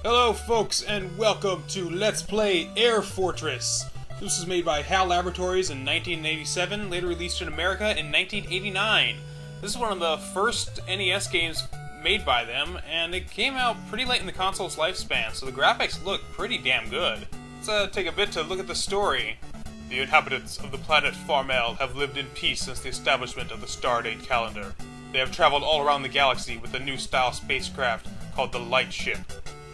Hello folks and welcome to Let's Play Air Fortress. This was made by Hal Laboratories in 1987, later released in America in 1989. This is one of the first NES games made by them, and it came out pretty late in the console's lifespan, so the graphics look pretty damn good. Let's take a bit to look at the story. The inhabitants of the planet Farmel have lived in peace since the establishment of the Stardate calendar. They have traveled all around the galaxy with a new style spacecraft called the Light Ship.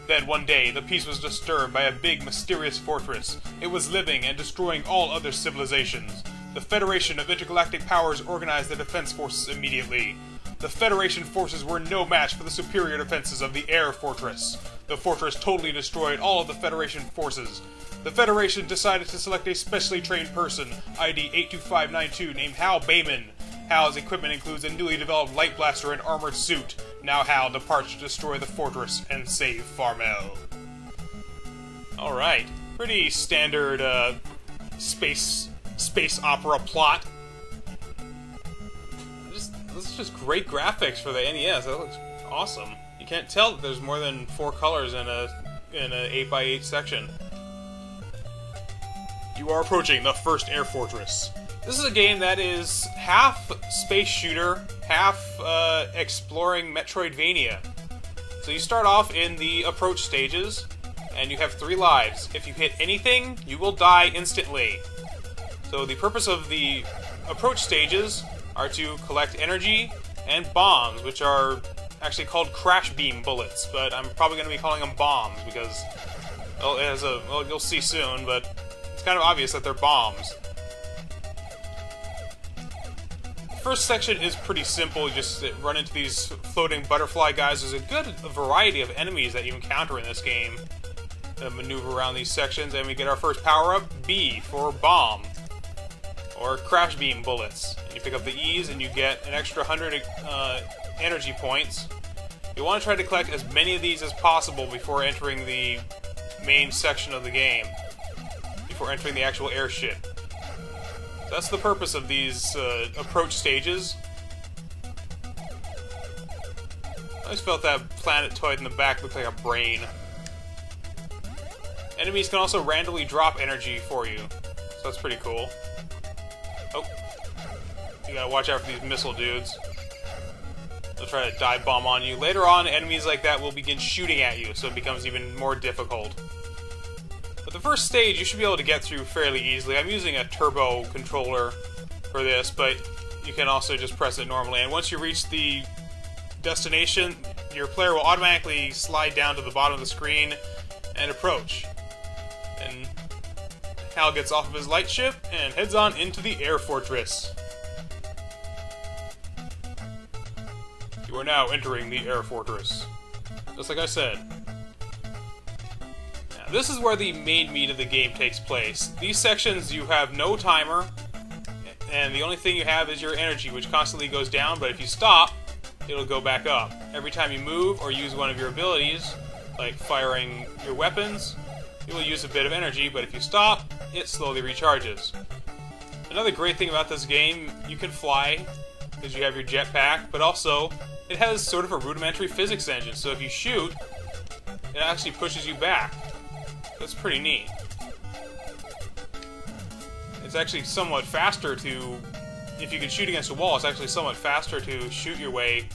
Then one day, the peace was disturbed by a big, mysterious fortress. It was living and destroying all other civilizations. The Federation of Intergalactic Powers organized the defense forces immediately. The Federation forces were no match for the superior defenses of the Air Fortress. The fortress totally destroyed all of the Federation forces. The Federation decided to select a specially trained person, ID 82592, named Hal Bayman. Hal's equipment includes a newly developed light blaster and armored suit. Now Hal departs to destroy the fortress and save Farmel. Alright, pretty standard space opera plot. This is just great graphics for the NES. That looks awesome. You can't tell that there's more than 4 colors in a 8x8 section. You are approaching the first Air Fortress. This is a game that is half space shooter, half exploring Metroidvania. So you start off in the approach stages, and you have 3 lives. If you hit anything, you will die instantly. So the purpose of the approach stages are to collect energy and bombs, which are actually called crash beam bullets, but I'm probably going to be calling them bombs because, well, you'll see soon, but it's kind of obvious that they're bombs. First section is pretty simple. You just run into these floating butterfly guys. There's a good variety of enemies that you encounter in this game. Maneuver around these sections, and we get our first power-up, B, for bomb, or crash beam bullets. And you pick up the E's, and you get an extra 100 energy points. You want to try to collect as many of these as possible before entering the main section of the game, before entering the actual airship. That's the purpose of these approach stages. I always felt that planetoid in the back looked like a brain. Enemies can also randomly drop energy for you, so that's pretty cool. Oh, you gotta watch out for these missile dudes. They'll try to dive bomb on you. Later on, enemies like that will begin shooting at you, so it becomes even more difficult. But the first stage you should be able to get through fairly easily. I'm using a turbo controller for this, but you can also just press it normally. And once you reach the destination, your player will automatically slide down to the bottom of the screen and approach. And Hal gets off of his light ship and heads on into the Air Fortress. You are now entering the Air Fortress. Just like I said. This is where the main meat of the game takes place. These sections, you have no timer, and the only thing you have is your energy, which constantly goes down, but if you stop, it'll go back up. Every time you move or use one of your abilities, like firing your weapons, you will use a bit of energy, but if you stop, it slowly recharges. Another great thing about this game, you can fly, because you have your jetpack, but also, it has sort of a rudimentary physics engine, so if you shoot, it actually pushes you back. That's pretty neat. It's actually somewhat faster to, if you can shoot against a wall, it's actually somewhat faster to shoot your way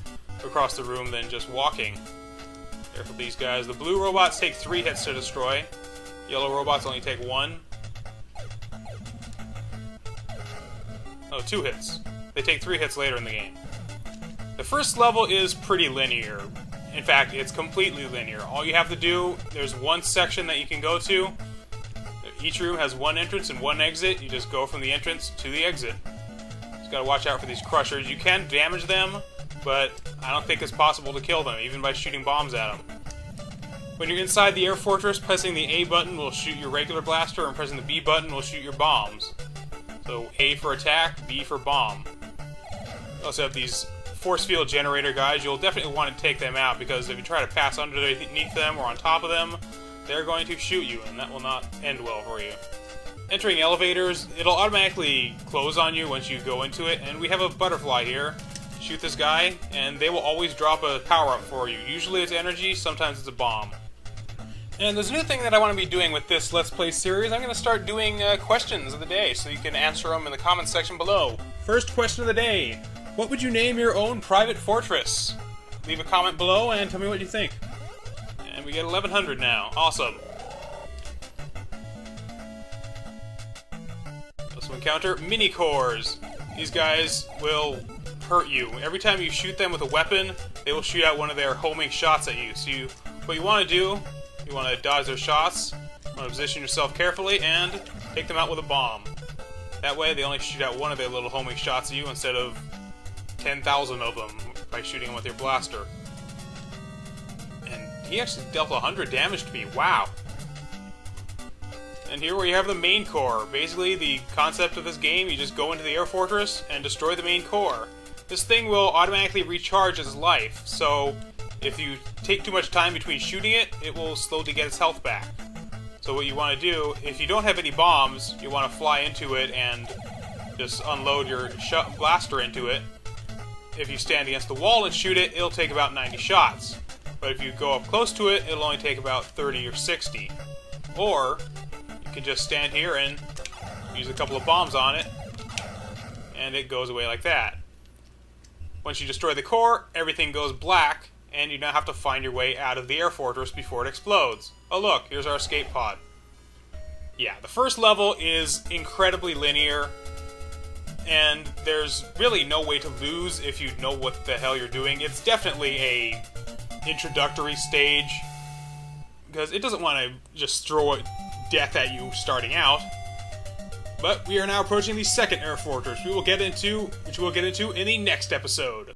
across the room than just walking. Careful with these guys. The blue robots take 3 hits to destroy. Yellow robots only take 1. Oh, 2 hits. They take 3 hits later in the game. The first level is pretty linear. In fact, it's completely linear. All you have to do, there's one section that you can go to. Each room has 1 entrance and 1 exit. You just go from the entrance to the exit. Just gotta watch out for these crushers. You can damage them, but I don't think it's possible to kill them, even by shooting bombs at them. When you're inside the Air Fortress, pressing the A button will shoot your regular blaster, and pressing the B button will shoot your bombs. So A for attack, B for bomb. You also have these force field generator guys. You'll definitely want to take them out, because if you try to pass underneath them or on top of them, they're going to shoot you, and that will not end well for you. Entering elevators, it'll automatically close on you once you go into it, and we have a butterfly here. Shoot this guy, and they will always drop a power-up for you. Usually it's energy, sometimes it's a bomb. And there's a new thing that I want to be doing with this Let's Play series. I'm going to start doing questions of the day, so you can answer them in the comments section below. First question of the day. What would you name your own private fortress? Leave a comment below and tell me what you think. And we get 1100 now. Awesome. Also encounter mini-cores. These guys will hurt you. Every time you shoot them with a weapon, they will shoot out one of their homing shots at you. So what you want to do, you want to dodge their shots, you want to position yourself carefully, and take them out with a bomb. That way, they only shoot out one of their little homing shots at you instead of 10,000 of them by shooting them with your blaster. And he actually dealt 100 damage to me. Wow. And here we have the main core. Basically, the concept of this game, you just go into the air fortress and destroy the main core. This thing will automatically recharge its life, so if you take too much time between shooting it, it will slowly get its health back. So what you want to do, if you don't have any bombs, you want to fly into it and just unload your blaster into it. If you stand against the wall and shoot it, it'll take about 90 shots. But if you go up close to it, it'll only take about 30 or 60. Or, you can just stand here and use a couple of bombs on it, and it goes away like that. Once you destroy the core, everything goes black, and you now have to find your way out of the air fortress before it explodes. Oh look, here's our escape pod. Yeah, the first level is incredibly linear, and there's really no way to lose if you know what the hell you're doing. It's definitely a introductory stage, because it doesn't want to just throw death at you starting out. But we are now approaching the second air fortress, which we'll get into in the next episode.